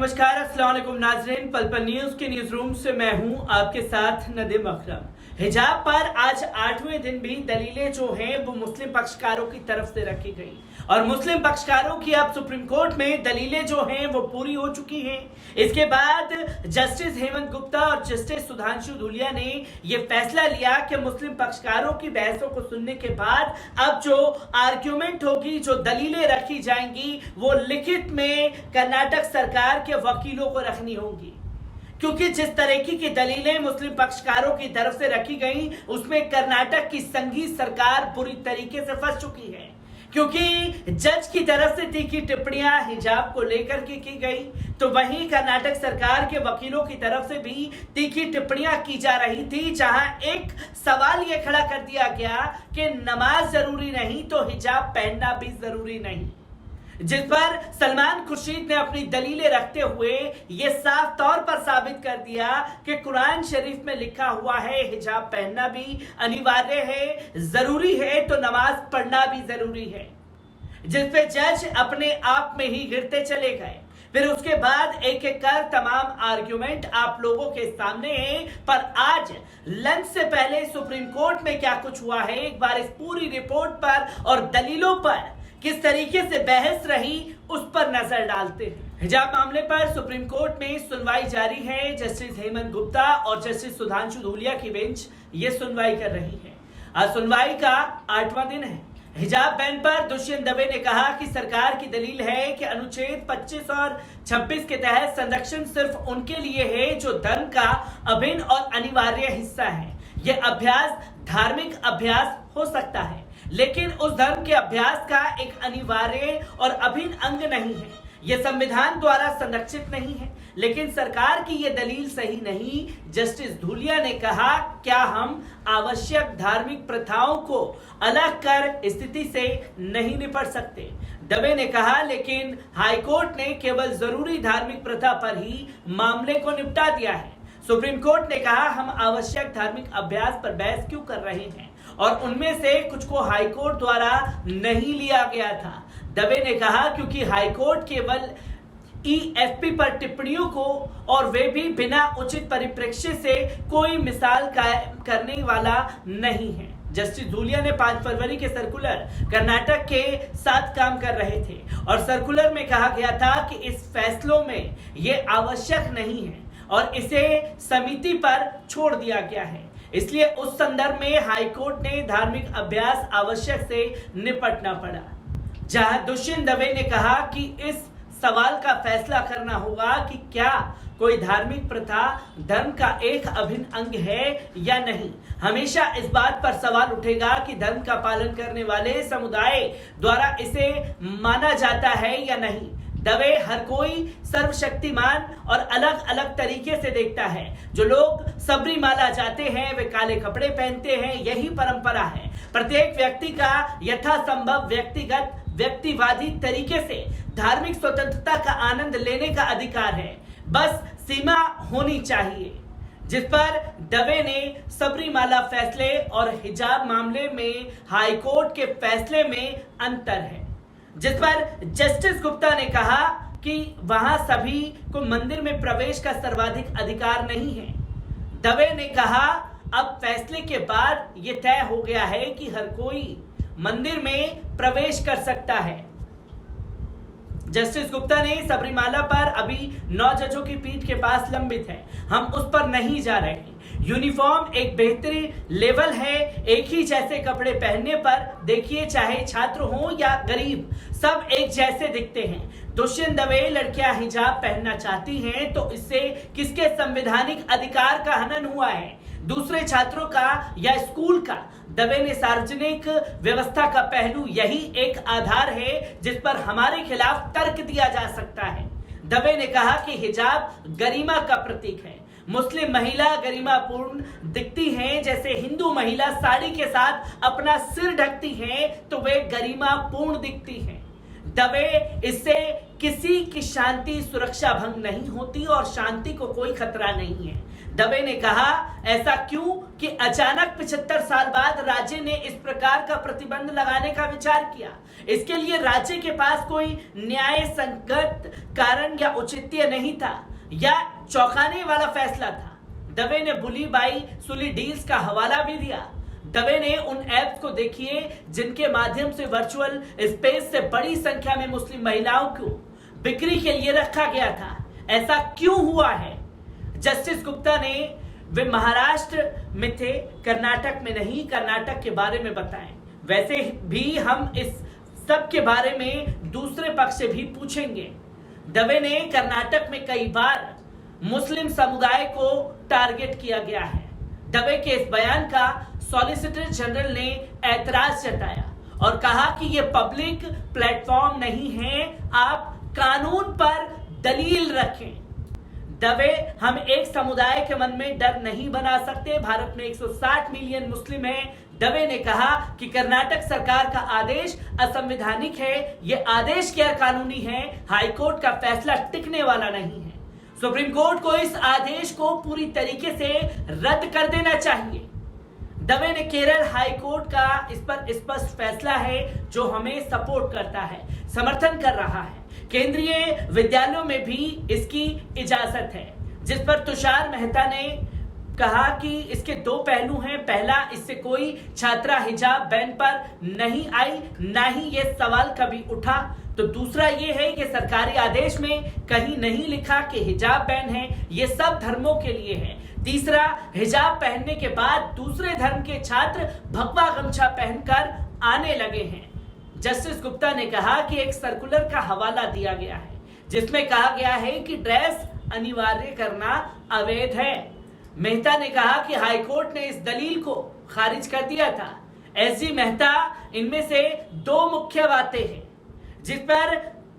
नमस्कार, अस्सलाम वालेकुम नाज़रीन। पल पल न्यूज के न्यूज रूम से मैं हूं आपके साथ नदीम अकरम। हिजाब पर आज 8वें दिन भी दलीलें जो हैं वो मुस्लिम पक्षकारों की तरफ से रखी गई और मुस्लिम पक्षकारों की अब सुप्रीम कोर्ट में दलीलें जो हैं वो पूरी हो चुकी हैं। इसके बाद जस्टिस हेमंत गुप्ता और जस्टिस सुधांशु धूलिया ने ये फैसला लिया कि मुस्लिम पक्षकारों की बहसों को सुनने के बाद अब जो आर्ग्यूमेंट होगी, जो दलीलें रखी जाएंगी, वो लिखित में कर्नाटक सरकार के वकीलों को रखनी होगी। क्योंकि जिस तरीके की दलीलें मुस्लिम पक्षकारों की तरफ से रखी गई उसमें कर्नाटक की संघीय सरकार बुरी तरीके से फंस चुकी है। क्योंकि जज की तरफ से तीखी टिप्पणियां हिजाब को लेकर के की गई, तो वहीं कर्नाटक सरकार के वकीलों की तरफ से भी तीखी टिप्पणियां की जा रही थी, जहां एक सवाल यह खड़ा कर दिया गया कि नमाज जरूरी नहीं तो हिजाब पहनना भी जरूरी नहीं, जिस पर सलमान खुर्शीद ने अपनी दलीलें रखते हुए यह साफ तौर पर साबित कर दिया कि कुरान शरीफ में लिखा हुआ है हिजाब पहनना भी अनिवार्य है, जरूरी है तो नमाज पढ़ना भी जरूरी है। जिस पे जज अपने आप में ही गिरते चले गए। फिर उसके बाद एक एक कर तमाम आर्ग्यूमेंट आप लोगों के सामने है। पर आज लंच से पहले सुप्रीम कोर्ट में क्या कुछ हुआ है, एक बार इस पूरी रिपोर्ट पर और दलीलों पर किस तरीके से बहस रही उस पर नजर डालते हैं। हिजाब मामले पर सुप्रीम कोर्ट में सुनवाई जारी है। जस्टिस हेमंत गुप्ता और जस्टिस सुधांशु धूलिया की बेंच ये सुनवाई कर रही है। आज सुनवाई का 8वां दिन है। हिजाब बैन पर दुष्यंत दवे ने कहा कि सरकार की दलील है कि अनुच्छेद 25 और 26 के तहत संरक्षण सिर्फ उनके लिए है जो धर्म का अभिन्न और अनिवार्य हिस्सा है। यह अभ्यास धार्मिक अभ्यास हो सकता है, लेकिन उस धर्म के अभ्यास का एक अनिवार्य और अभिन्न अंग नहीं है। यह संविधान द्वारा संरक्षित नहीं है। लेकिन सरकार की यह दलील सही नहीं। जस्टिस धूलिया ने कहा, क्या हम आवश्यक धार्मिक प्रथाओं को अलग कर स्थिति से नहीं निपट सकते? दवे ने कहा, लेकिन हाईकोर्ट ने केवल जरूरी धार्मिक प्रथा पर ही मामले को निपटा दिया है। सुप्रीम कोर्ट ने कहा, हम आवश्यक धार्मिक अभ्यास पर बहस क्यों कर रहे हैं और उनमें से कुछ को हाईकोर्ट द्वारा नहीं लिया गया था। दवे ने कहा, क्योंकि हाईकोर्ट केवल ईएफपी पर टिप्पणियों को और वे भी बिना उचित परिप्रेक्ष्य से कोई मिसाल कायम करने वाला नहीं है। जस्टिस धूलिया ने 5 फरवरी के सर्कुलर कर्नाटक के साथ काम कर रहे थे और सर्कुलर में कहा गया था कि इस फैसलों में ये आवश्यक नहीं है और इसे समिति पर छोड़ दिया गया है। इसलिए उस संदर्भ में हाईकोर्ट ने धार्मिक अभ्यास आवश्यक से निपटना पड़ा। जहां दुष्यंत दवे ने कहा कि इस सवाल का फैसला करना होगा कि क्या कोई धार्मिक प्रथा धर्म का एक अभिन्न अंग है या नहीं। हमेशा इस बात पर सवाल उठेगा कि धर्म का पालन करने वाले समुदाय द्वारा इसे माना जाता है या नहीं। दवे हर कोई सर्वशक्तिमान और अलग अलग तरीके से देखता है। जो लोग सबरीमाला जाते हैं वे काले कपड़े पहनते हैं, यही परंपरा है। प्रत्येक व्यक्ति का यथासंभव व्यक्तिगत व्यक्तिवादी तरीके से धार्मिक स्वतंत्रता का आनंद लेने का अधिकार है, बस सीमा होनी चाहिए। जिस पर दवे ने सबरीमाला फैसले और हिजाब मामले में हाईकोर्ट के फैसले में अंतर है। जिस पर जस्टिस गुप्ता ने कहा कि वहां सभी को मंदिर में प्रवेश का सर्वाधिक अधिकार नहीं है। दवे ने कहा, अब फैसले के बाद यह तय हो गया है कि हर कोई मंदिर में प्रवेश कर सकता है। जस्टिस गुप्ता ने सबरीमाला पर अभी 9 जजों की पीठ के पास लंबित है, हम उस पर नहीं जा रहे। यूनिफॉर्म एक बेहतरीन लेवल है। एक ही जैसे कपड़े पहनने पर देखिए, चाहे छात्र हो या गरीब, सब एक जैसे दिखते हैं। दुष्यंत दवे, लड़कियां हिजाब पहनना चाहती हैं तो इससे किसके संवैधानिक अधिकार का हनन हुआ है? दूसरे छात्रों का या स्कूल का? दवे ने सार्वजनिक व्यवस्था का पहलू यही एक आधार है जिस पर हमारे खिलाफ तर्क दिया जा सकता है। दवे ने कहा कि हिजाब गरिमा का प्रतीक है। मुस्लिम महिला गरिमापूर्ण दिखती हैं, जैसे हिंदू महिला साड़ी के साथ अपना सिर ढकती हैं तो वे गरिमापूर्ण दिखती हैं। दवे, इससे किसी की शांति सुरक्षा भंग नहीं होती और शांति को कोई खतरा नहीं है। दवे ने कहा, ऐसा क्यों कि अचानक 75 साल बाद राज्य ने इस प्रकार का प्रतिबंध लगाने का विचार किया। इसके लिए राज्य के पास कोई न्याय संगत कारण या औचित्य नहीं था या चौंकाने वाला फैसला था। दवे ने बुली बाई सुली डील्स का हवाला भी दिया। दवे ने उन ऐप्स को देखिए जिनके माध्यम से वर्चुअल स्पेस से बड़ी संख्या में मुस्लिम महिलाओं को बिक्री के लिए रखा गया था। ऐसा क्यों हुआ है? जस्टिस गुप्ता ने वे महाराष्ट्र में थे, कर्नाटक में नहीं, कर्नाटक के बारे में बताएं। वैसे भी हम इस सब के बारे में दूसरे पक्ष से भी पूछेंगे। दवे ने कर्नाटक में कई बार मुस्लिम समुदाय को टारगेट किया गया है। दवे के इस बयान का सॉलिसिटर जनरल ने ऐतराज जताया और कहा कि यह पब्लिक प्लेटफॉर्म नहीं है, आप कानून पर दलील रखें। दवे, हम एक समुदाय के मन में डर नहीं बना सकते। भारत में 160 मिलियन मुस्लिम हैं। दवे ने कहा कि कर्नाटक सरकार का आदेश असंवैधानिक है, यह आदेश गैर कानूनी है, हाईकोर्ट का फैसला टिकने वाला नहीं है। सुप्रीम कोर्ट को इस आदेश को पूरी तरीके से रद्द कर देना चाहिए। दवे ने केरल हाई कोर्ट का इस पर स्पष्ट फैसला है जो हमें सपोर्ट करता है, समर्थन कर रहा है। केंद्रीय विद्यालयों में भी इसकी इजाजत है, जिस पर तुषार मेहता ने कहा कि इसके दो पहलू हैं। पहला, इससे कोई छात्रा हिजाब बैन पर नहीं आई, ना ही यह सवाल कभी उठा। तो दूसरा ये है कि सरकारी आदेश में कहीं नहीं लिखा कि हिजाब बैन है, ये सब धर्मों के लिए है। तीसरा, हिजाब पहनने के बाद दूसरे धर्म के छात्र भगवा गमछा पहनकर आने लगे हैं। जस्टिस गुप्ता ने कहा कि एक सर्कुलर का हवाला दिया गया है जिसमें कहा गया है कि ड्रेस अनिवार्य करना अवैध है। मेहता ने कहा कि हाईकोर्ट ने इस दलील को खारिज कर दिया था। ऐसी मेहता, इनमें से दो मुख्य बातें हैं जिस पर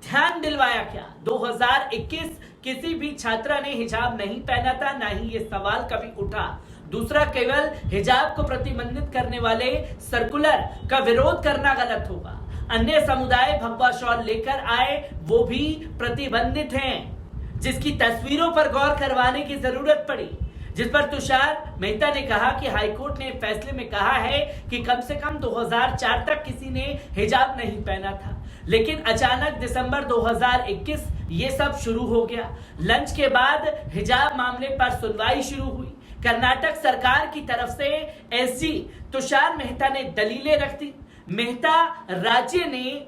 ध्यान दिलवाया गया। 2021 किसी भी छात्रा ने हिजाब नहीं पहना था, ना ही ये सवाल कभी उठा। दूसरा, केवल हिजाब को प्रतिबंधित करने वाले सर्कुलर का विरोध करना गलत होगा। अन्य समुदाय भगवा शॉल लेकर आए, वो भी प्रतिबंधित हैं, जिसकी तस्वीरों पर गौर करवाने की जरूरत पड़ी। जिस पर तुषार मेहता ने कहा कि हाईकोर्ट ने फैसले में कहा है कि कम से कम 2004 तक किसी ने हिजाब नहीं पहना था, लेकिन अचानक दिसंबर 2021 ये सब शुरू हो गया। लंच के बाद हिजाब मामले पर सुनवाई शुरू हुई। कर्नाटक सरकार की तरफ से एसजी तुषार मेहता ने दलीलें रख दी। मेहता, राज्य ने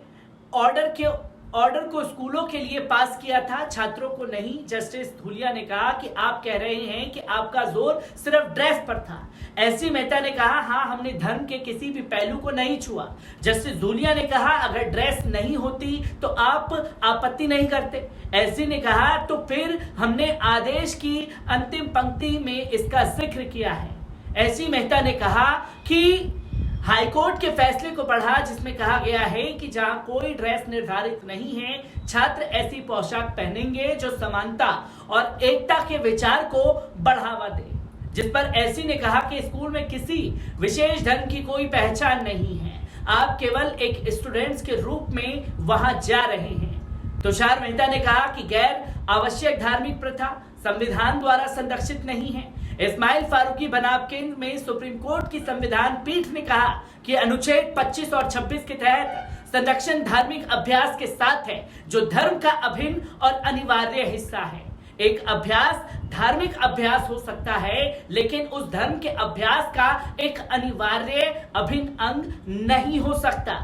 ऑर्डर को स्कूलों के लिए पास किया था, छात्रों को नहीं। जस्टिस धूलिया ने कहा कि आप कह रहे हैं कि आपका जोर सिर्फ ड्रेस पर था। एससी मेहता ने कहा, हाँ, हमने धर्म के किसी भी पहलू को नहीं छुआ। जस्टिस धूलिया ने कहा, अगर ड्रेस नहीं होती तो आप आपत्ति नहीं करते। एससी ने कहा, तो फिर हमने आदेश की अंतिम पंक्ति में इसका जिक्र किया है। एससी मेहता ने कहा कि हाईकोर्ट के फैसले को पढ़ा जिसमें कहा गया है कि जहां कोई ड्रेस निर्धारित नहीं है, छात्र ऐसी पोशाक पहनेंगे जो समानता और एकता के विचार को बढ़ावा दे। जिस पर एससी ने कहा कि स्कूल में किसी विशेष धर्म की कोई पहचान नहीं है, आप केवल एक स्टूडेंट्स के रूप में वहां जा रहे हैं। तुषार मेहता ने कहा कि गैर आवश्यक धार्मिक प्रथा संविधान द्वारा संरक्षित नहीं है। इस्माइल फारूकी बनाम केंद्र में सुप्रीम कोर्ट की संविधान पीठ ने कहा कि अनुच्छेद 25 और 26 के तहत संरक्षण धार्मिक अभ्यास के साथ है जो धर्म का अभिन्न और अनिवार्य हिस्सा है। एक अभ्यास धार्मिक अभ्यास हो सकता है, लेकिन उस धर्म के अभ्यास का एक अनिवार्य अभिन्न अंग नहीं हो सकता।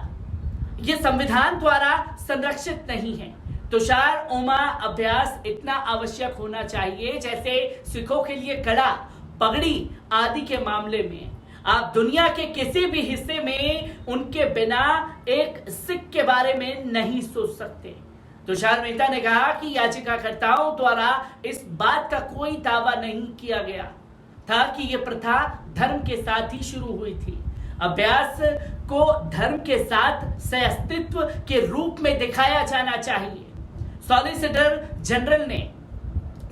यह संविधान द्वारा संरक्षित नहीं है। तुषार ओमा, अभ्यास इतना आवश्यक होना चाहिए जैसे सिखों के लिए कड़ा, पगड़ी आदि के मामले में। आप दुनिया के किसी भी हिस्से में उनके बिना एक सिख के बारे में नहीं सोच सकते। तुषार मेहता ने कहा कि याचिकाकर्ताओं द्वारा इस बात का कोई दावा नहीं किया गया था कि यह प्रथा धर्म के साथ ही शुरू हुई थी। अभ्यास को धर्म के साथ सहअस्तित्व के रूप में दिखाया जाना चाहिए। सॉलिसिटर जनरल ने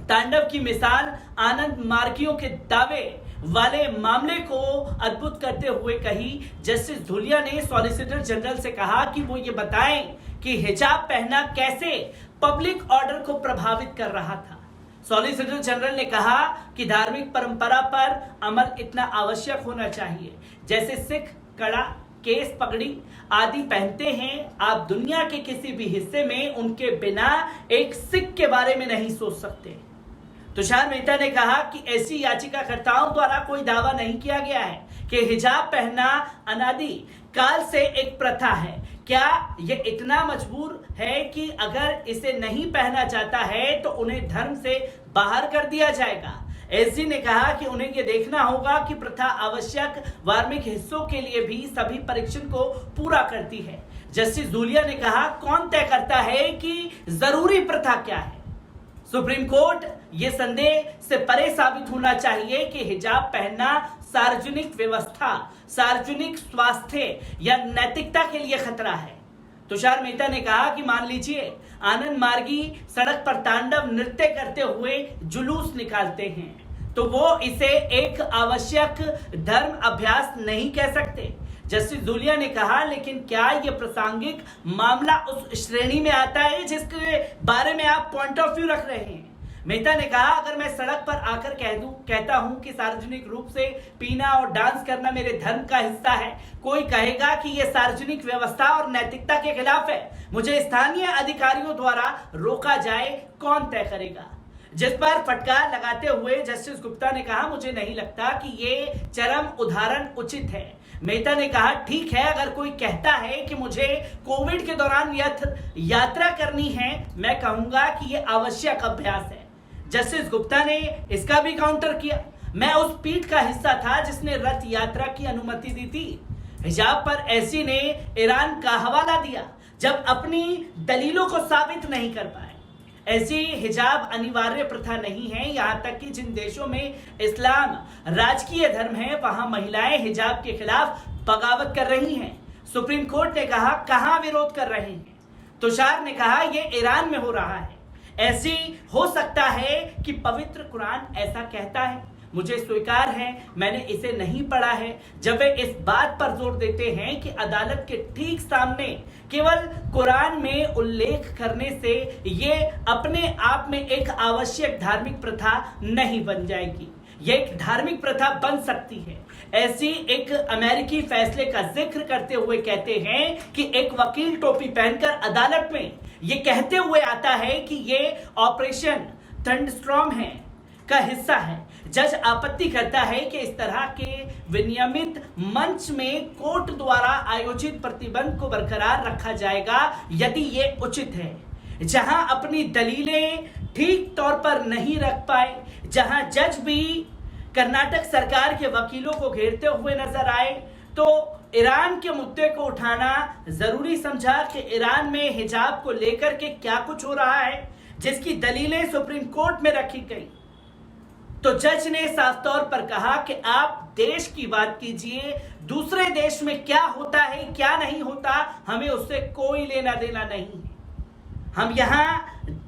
तांडव की मिसाल आनंद मार्गियों के दावे वाले मामले को अद्भुत करते हुए कही। जस्टिस धूलिया ने सॉलिसिटर जनरल से कहा कि वो ये बताएं कि हिजाब पहनना कैसे पब्लिक ऑर्डर को प्रभावित कर रहा था। सॉलिसिटर जनरल ने कहा कि धार्मिक परंपरा पर अमल इतना आवश्यक होना चाहिए जैसे सिख कड़ा, केस पगड़ी आदि पहनते हैं। आप दुनिया के किसी भी हिस्से में उनके बिना एक सिख के बारे में नहीं सोच सकते। तुषार मेहता ने कहा कि ऐसी याचिकाकर्ताओं द्वारा कोई दावा नहीं किया गया है कि हिजाब पहनना अनादि काल से एक प्रथा है। क्या यह इतना मजबूर है कि अगर इसे नहीं पहना जाता है तो उन्हें धर्म से बाहर कर दिया जाएगा? एसजी ने कहा कि उन्हें यह देखना होगा कि प्रथा आवश्यक धार्मिक हिस्सों के लिए भी सभी परीक्षण को पूरा करती है। जस्टिस धूलिया ने कहा, कौन तय करता है कि जरूरी प्रथा क्या है? सुप्रीम कोर्ट ये संदेह से परे साबित होना चाहिए कि हिजाब पहनना सार्वजनिक व्यवस्था, सार्वजनिक स्वास्थ्य या नैतिकता के लिए खतरा है। तुषार मेहता ने कहा कि मान लीजिए आनंद मार्गी सड़क पर तांडव नृत्य करते हुए जुलूस निकालते हैं तो वो इसे एक आवश्यक धर्म अभ्यास नहीं कह सकते। जस्टिस धूलिया ने कहा, लेकिन क्या यह प्रासंगिक मामला उस श्रेणी में आता है जिसके बारे में आप पॉइंट ऑफ व्यू रख रहे हैं? मेहता ने कहा, अगर मैं सड़क पर आकर कहता हूं कि सार्वजनिक रूप से पीना और डांस करना मेरे धर्म का हिस्सा है, कोई कहेगा कि यह सार्वजनिक व्यवस्था और नैतिकता के खिलाफ है, मुझे स्थानीय अधिकारियों द्वारा रोका जाए, कौन तय करेगा? जिस पर फटकार लगाते हुए जस्टिस गुप्ता ने कहा, मुझे नहीं लगता कि ये चरम उदाहरण उचित है। मेहता ने कहा, ठीक है, अगर कोई कहता है कि मुझे कोविड के दौरान यात्रा करनी है, मैं कहूंगा कि यह आवश्यक अभ्यास है। जस्टिस गुप्ता ने इसका भी काउंटर किया, मैं उस पीठ का हिस्सा था जिसने रथ यात्रा की अनुमति दी थी। हिजाब पर एसजी ने ईरान का हवाला दिया जब अपनी दलीलों को साबित नहीं कर पाए। ऐसी हिजाब अनिवार्य प्रथा नहीं है, यहां तक कि जिन देशों में इस्लाम राजकीय धर्म है वहां महिलाएं हिजाब के खिलाफ बगावत कर रही हैं। सुप्रीम कोर्ट ने कहा, कहां विरोध कर रहे हैं? तुषार ने कहा, यह ईरान में हो रहा है। ऐसी हो सकता है कि पवित्र कुरान ऐसा कहता है, मुझे स्वीकार है, मैंने इसे नहीं पढ़ा है। जब वे इस बात पर जोर देते हैं कि अदालत के ठीक सामने केवल कुरान में उल्लेख करने से ये अपने आप में एक आवश्यक धार्मिक प्रथा नहीं बन जाएगी, ये एक धार्मिक प्रथा बन सकती है। ऐसी एक अमेरिकी फैसले का जिक्र करते हुए कहते हैं कि एक वकील टोपी पहनकर अदालत में ये कहते हुए आता है कि ये ऑपरेशन थंडरस्टॉर्म है का हिस्सा है। जज आपत्ति करता है कि इस तरह के विनियमित मंच में कोर्ट द्वारा आयोजित प्रतिबंध को बरकरार रखा जाएगा यदि ये उचित है। जहां अपनी दलीलें ठीक तौर पर नहीं रख पाए, जहां जज भी कर्नाटक सरकार के वकीलों को घेरते हुए नजर आए, तो ईरान के मुद्दे को उठाना जरूरी समझा कि ईरान में हिजाब को लेकर के क्या कुछ हो रहा है जिसकी दलीलें सुप्रीम कोर्ट में रखी गई। तो जज ने साफ तौर पर कहा कि आप देश की बात कीजिए, दूसरे देश में क्या होता है क्या नहीं होता हमें उससे कोई लेना देना नहीं है। हम यहां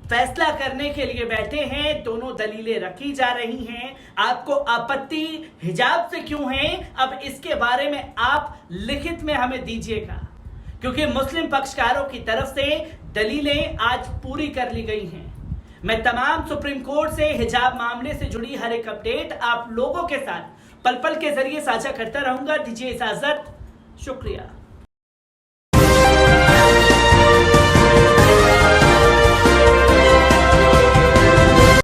फैसला करने के लिए बैठे हैं, दोनों दलीलें रखी जा रही हैं। आपको आपत्ति हिजाब से क्यों है, अब इसके बारे में आप लिखित में हमें दीजिएगा, क्योंकि मुस्लिम पक्षकारों की तरफ से दलीलें आज पूरी कर ली गई हैं। मैं तमाम सुप्रीम कोर्ट से हिजाब मामले से जुड़ी हर एक अपडेट आप लोगों के साथ पल पल के जरिए साझा करता रहूंगा। दीजिए इजाजत, शुक्रिया।